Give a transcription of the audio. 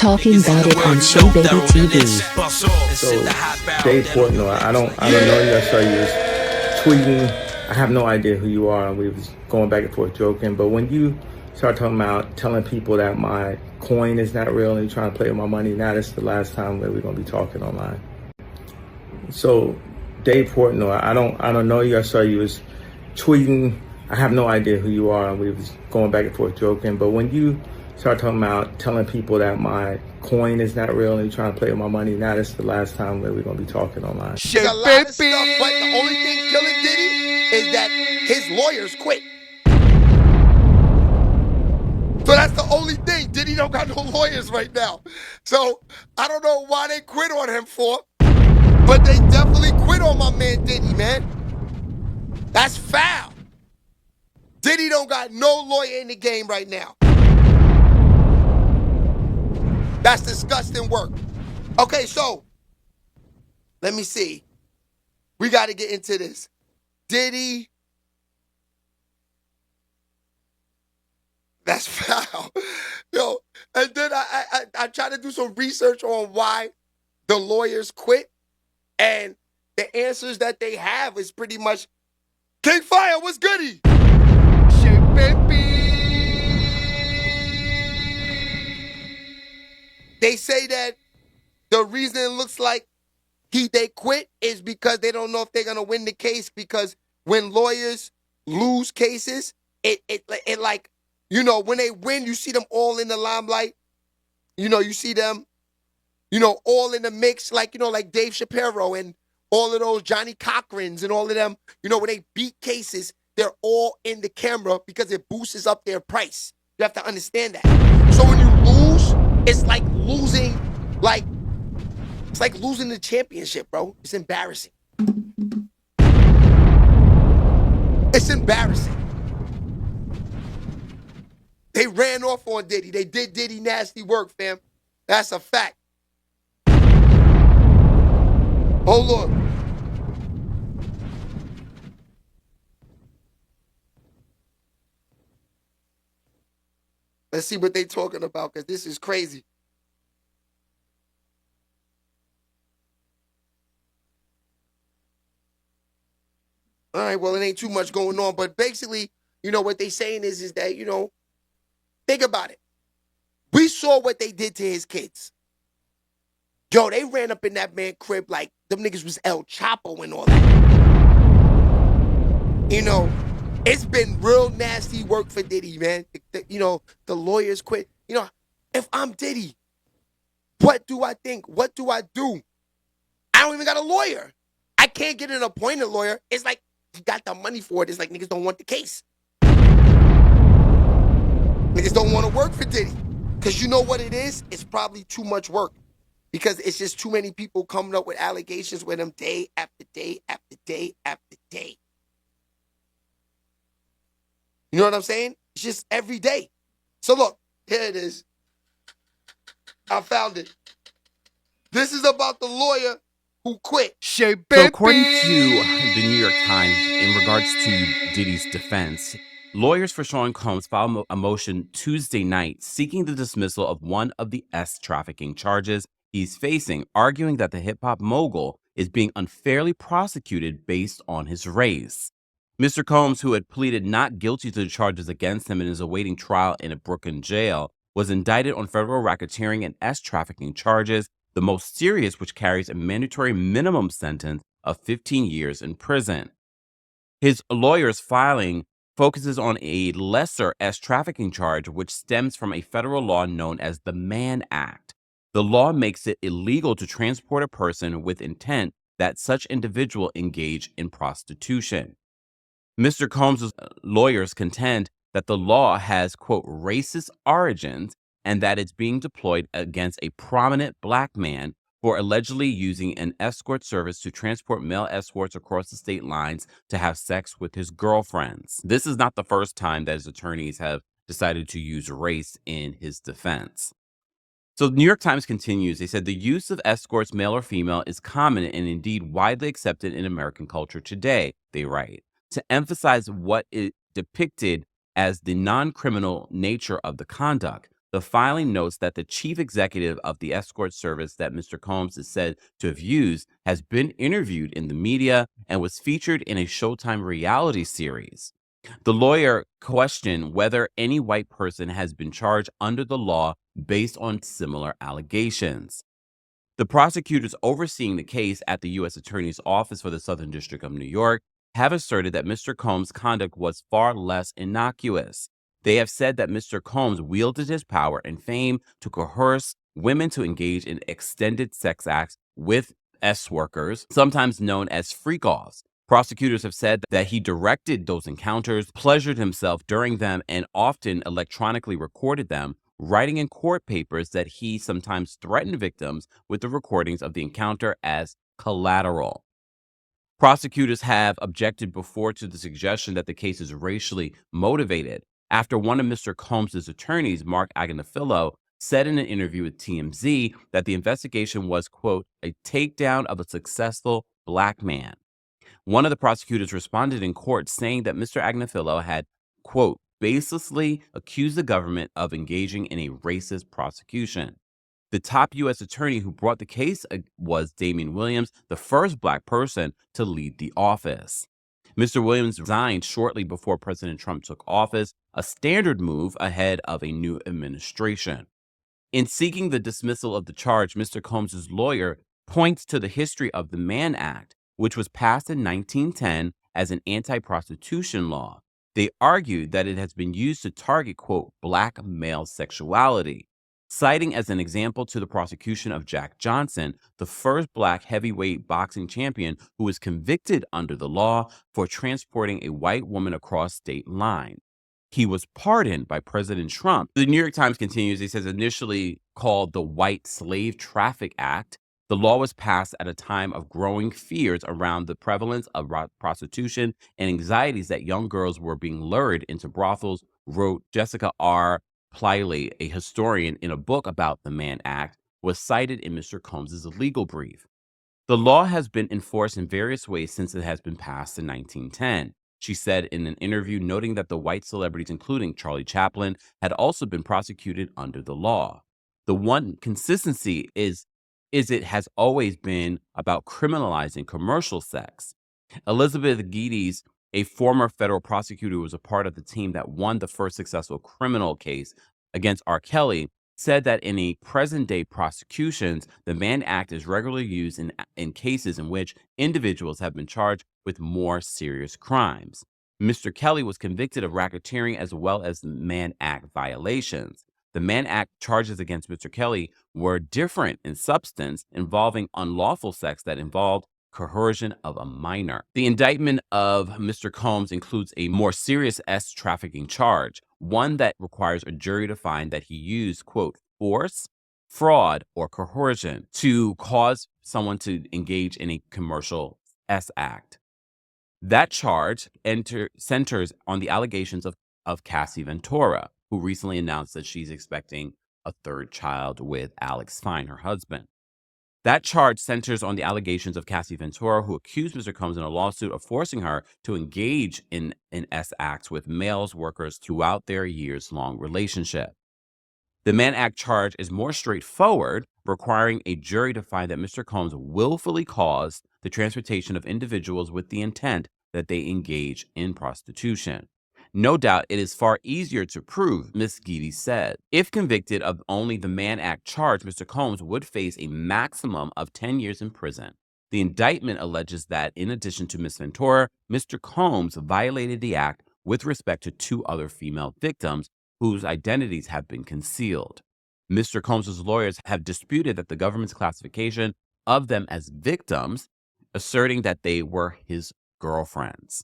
talking about it on Shea Baby TV. So, Dave Portnoy, I don't know you. I saw you was tweeting. I have no idea who you are. We was going back and forth joking. But when you start talking about telling people that my coin is not real and you're trying to play with my money, now this is the last time that we're going to be talking online. So, Dave Portnoy, I don't know you. I saw you was tweeting. I have no idea who you are. We was going back and forth joking. But when you start talking about telling people that my coin is not real and you're trying to play with my money, now this is the last time that we're going to be talking online. There's a lot of stuff, but the only thing killing Diddy is that his lawyers quit. So that's the only thing. Diddy don't got no lawyers right now. So I don't know why they quit on him for, but they definitely quit on my man Diddy, man. That's foul. Diddy don't got no lawyer in the game right now. That's disgusting work. Okay, so let me see. We got to get into this. Diddy. That's foul. Yo, and then I tried to do some research on why the lawyers quit. And the answers that they have is pretty much, King Fire, what's goody? Shit, baby. They say that the reason it looks like they quit is because they don't know if they're gonna win the case, because when lawyers lose cases, it like, you know, when they win, you see them all in the limelight. You know, you see them, you know, all in the mix, like, you know, like Dave Shapiro and all of those Johnny Cochrans and all of them. You know, when they beat cases, they're all in the camera because it boosts up their price. You have to understand that. So when you lose, it's like losing, it's like losing the championship, bro. It's embarrassing. It's embarrassing. They ran off on Diddy. They did Diddy nasty work, fam. That's a fact. Hold on. Let's see what they talking about, because this is crazy. All right, well, it ain't too much going on, but basically, you know, what they saying is that, you know, think about it. We saw what they did to his kids. Yo, they ran up in that man crib like them niggas was El Chapo and all that. You know, it's been real nasty work for Diddy, man. You know, the lawyers quit. You know, if I'm Diddy, what do I think? What do I do? I don't even got a lawyer. I can't get an appointed lawyer. It's like, you got the money for it. It's like niggas don't want the case. Niggas don't want to work for Diddy. Because you know what it is? It's probably too much work. Because it's just too many people coming up with allegations with him day after day after day after day. You know what I'm saying? It's just every day. So look, here it is. I found it. This is about the lawyer who quit. So according to the New York Times, in regards to Diddy's defense, lawyers for Sean Combs filed a motion Tuesday night seeking the dismissal of one of the trafficking charges he's facing, arguing that the hip-hop mogul is being unfairly prosecuted based on his race. Mr. Combs, who had pleaded not guilty to the charges against him and is awaiting trial in a Brooklyn jail, was indicted on federal racketeering and trafficking charges, the most serious, which carries a mandatory minimum sentence of 15 years in prison. His lawyer's filing focuses on a lesser trafficking charge, which stems from a federal law known as the Mann Act. The law makes it illegal to transport a person with intent that such individual engage in prostitution. Mr. Combs' lawyers contend that the law has, quote, racist origins, and that it's being deployed against a prominent black man for allegedly using an escort service to transport male escorts across the state lines to have sex with his girlfriends. This is not the first time that his attorneys have decided to use race in his defense. So the New York Times continues. They said the use of escorts, male or female, is common and indeed widely accepted in American culture today, they write, to emphasize what is depicted as the non-criminal nature of the conduct. The filing notes that the chief executive of the escort service that Mr. Combs is said to have used has been interviewed in the media and was featured in a Showtime reality series. The lawyer questioned whether any white person has been charged under the law based on similar allegations. The prosecutors overseeing the case at the U.S. Attorney's Office for the Southern District of New York have asserted that Mr. Combs' conduct was far less innocuous. They have said that Mr. Combs wielded his power and fame to coerce women to engage in extended sex acts with S workers, sometimes known as freak-offs. Prosecutors have said that he directed those encounters, pleasured himself during them, and often electronically recorded them, writing in court papers that he sometimes threatened victims with the recordings of the encounter as collateral. Prosecutors have objected before to the suggestion that the case is racially motivated after one of Mr. Combs' attorneys, Mark Agnafilo, said in an interview with TMZ that the investigation was, quote, a takedown of a successful black man. One of the prosecutors responded in court saying that Mr. Agnafilo had, quote, baselessly accused the government of engaging in a racist prosecution. The top U.S. attorney who brought the case was Damian Williams, the first black person to lead the office. Mr. Williams resigned shortly before President Trump took office, a standard move ahead of a new administration. In seeking the dismissal of the charge, Mr. Combs' lawyer points to the history of the Mann Act, which was passed in 1910 as an anti-prostitution law. They argued that it has been used to target, quote, black male sexuality, citing as an example to the prosecution of Jack Johnson, the first black heavyweight boxing champion who was convicted under the law for transporting a white woman across state line. He was pardoned by President Trump. The New York Times continues, he says, initially called the White Slave Traffic Act, the law was passed at a time of growing fears around the prevalence of prostitution and anxieties that young girls were being lured into brothels, wrote Jessica R. Pliley, a historian, in a book about the Mann Act, was cited in Mr. Combs' legal brief. The law has been enforced in various ways since it has been passed in 1910. She said in an interview, noting that the white celebrities, including Charlie Chaplin, had also been prosecuted under the law. The one consistency is it has always been about criminalizing commercial sex. Elizabeth Geddes, a former federal prosecutor who was a part of the team that won the first successful criminal case against R. Kelly, said that in a present-day prosecutions, the Mann Act is regularly used in cases in which individuals have been charged with more serious crimes. Mr. Kelly was convicted of racketeering as well as the Mann Act violations. The Mann Act charges against Mr. Kelly were different in substance, involving unlawful sex that involved coercion of a minor. The indictment of Mr. Combs includes a more serious trafficking charge, one that requires a jury to find that he used, quote, force, fraud, or coercion to cause someone to engage in a commercial act. That charge centers on the allegations of Cassie Ventura, who recently announced that she's expecting a third child with Alex Fine, her husband. That charge centers on the allegations of Cassie Ventura, who accused Mr. Combs in a lawsuit of forcing her to engage in S acts with male workers throughout their years-long relationship. The Mann Act charge is more straightforward, requiring a jury to find that Mr. Combs willfully caused the transportation of individuals with the intent that they engage in prostitution. No doubt it is far easier to prove, Ms. Geddes said. If convicted of only the Mann Act charge, Mr. Combs would face a maximum of 10 years in prison. The indictment alleges that, in addition to Ms. Ventura, Mr. Combs violated the act with respect to 2 other female victims whose identities have been concealed. Mr. Combs' lawyers have disputed that the government's classification of them as victims, asserting that they were his girlfriends.